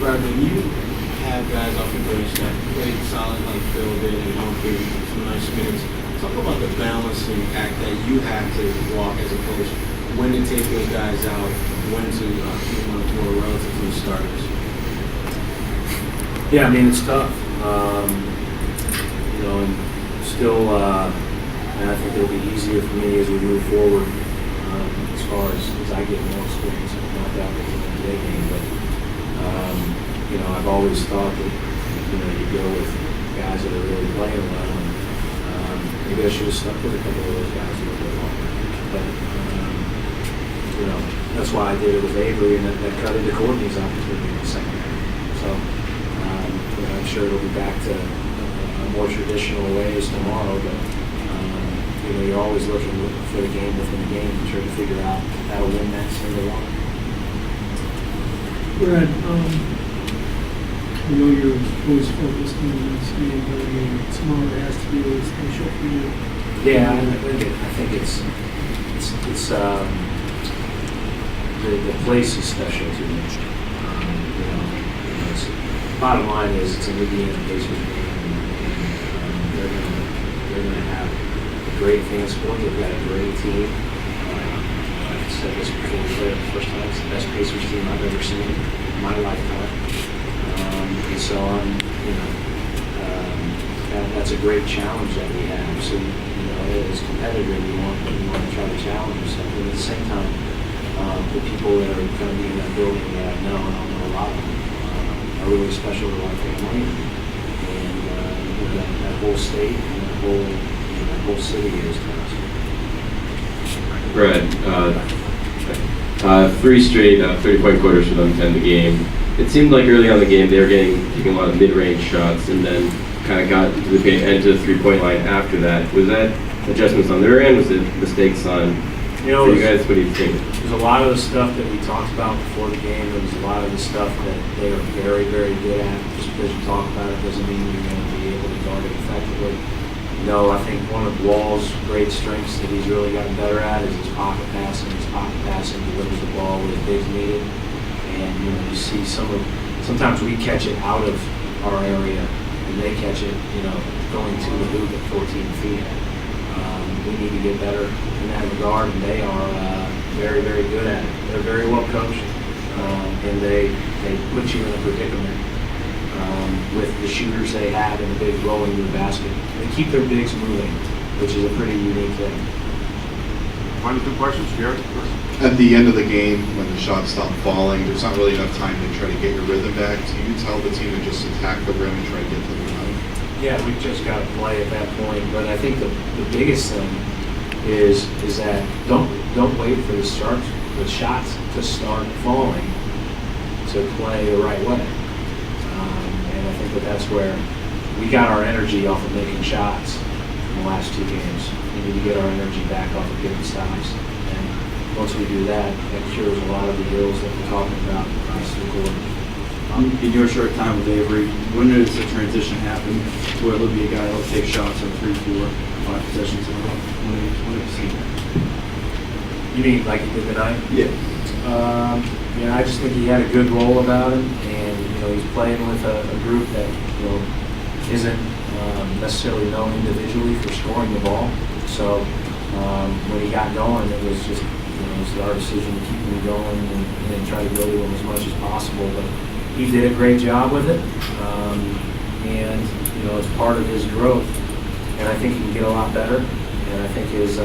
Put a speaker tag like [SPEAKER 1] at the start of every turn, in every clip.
[SPEAKER 1] Brad, when you have guys off the bench that played solid, like filled in and hungry, some nice minutes, talk about the balancing act that you have to walk as a coach. When to take those guys out, when to keep them on the floor relative to the starters.
[SPEAKER 2] Yeah, I mean, it's tough. And still, and I think it'll be easier for me as we move forward as far as I get more experience. Not that with the NBA game, but, I've always thought that, you go with guys that are really playing well. And maybe I should have stuck with a couple of those guys a little bit longer. But, that's why I did it with Avery, and that cut into Courtney's opportunity in the second half. So, I'm sure it'll be back to more traditional ways tomorrow, but you're always looking for the game within the game and try to figure out how to win that single one.
[SPEAKER 3] Brad, I know you're always focused on this game, but tomorrow has to be really special for you.
[SPEAKER 2] Yeah, I think it's the place is special to me. Bottom line is it's an Indiana Pacers game, and they're going to have a great fan support. They've got a great team. I've said this before, we played it the first time. It's the best Pacers team I've ever seen in my lifetime. And so that's a great challenge that we have. So as a competitor, you want to try to challenge yourself, but at the same time, the people that are going to be in that building that I know, and I know a lot of them, are really special to our family, and that whole state and that whole city is to us.
[SPEAKER 4] Brad, 3 straight 30-point quarters for them to end the game. It seemed like early on in the game they were taking a lot of mid-range shots, and then kind of got to the paint and to the 3-point line after that. Was that adjustments on their end? Was it mistakes on for you guys? What do you think?
[SPEAKER 2] There's a lot of the stuff that we talked about before the game. There was a lot of the stuff that they are very, very good at. Just because you talk about it doesn't mean you're going to be able to guard it effectively. I think one of Wall's great strengths that he's really gotten better at is his pocket passing. His pocket passing delivers the ball where the bigs need it. And you see sometimes we catch it out of our area and they catch it, going to the hoop at 14 feet. We need to get better in that regard, and they are very, very good at it. They're very well coached, and they put you in a predicament with the shooters they have and the bigs rolling to the basket. They keep their bigs moving, which is a pretty unique thing.
[SPEAKER 5] Final 2 questions, Jared?
[SPEAKER 6] At the end of the game, when the shots stop falling, there's not really enough time to try to get your rhythm back. Do you tell the team to just attack the rim and try to get to the rim?
[SPEAKER 2] Yeah, we've just got to play at that point. But I think the biggest thing is that don't wait for the shots to start falling to play the right way. And I think that's where we got our energy off of making shots in the last 2 games. We need to get our energy back off of getting stops. And once we do that, that cures a lot of the ills that we're talking about across the court.
[SPEAKER 7] In your short time with Avery, when does the transition happen to where there'll be a guy that'll take shots on 3, 4, 5 possessions in a row? When have you seen that?
[SPEAKER 2] You mean like he did tonight?
[SPEAKER 7] Yeah.
[SPEAKER 2] I just think he had a good role about him, and he's playing with a group that isn't necessarily known individually for scoring the ball. So when he got going, it was just it was our decision to keep him going and try to go to him as much as possible. But he did a great job with it, and it's part of his growth. And I think he can get a lot better. And I think his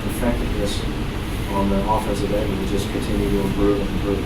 [SPEAKER 2] effectiveness on the offensive end will just continue to improve and improve.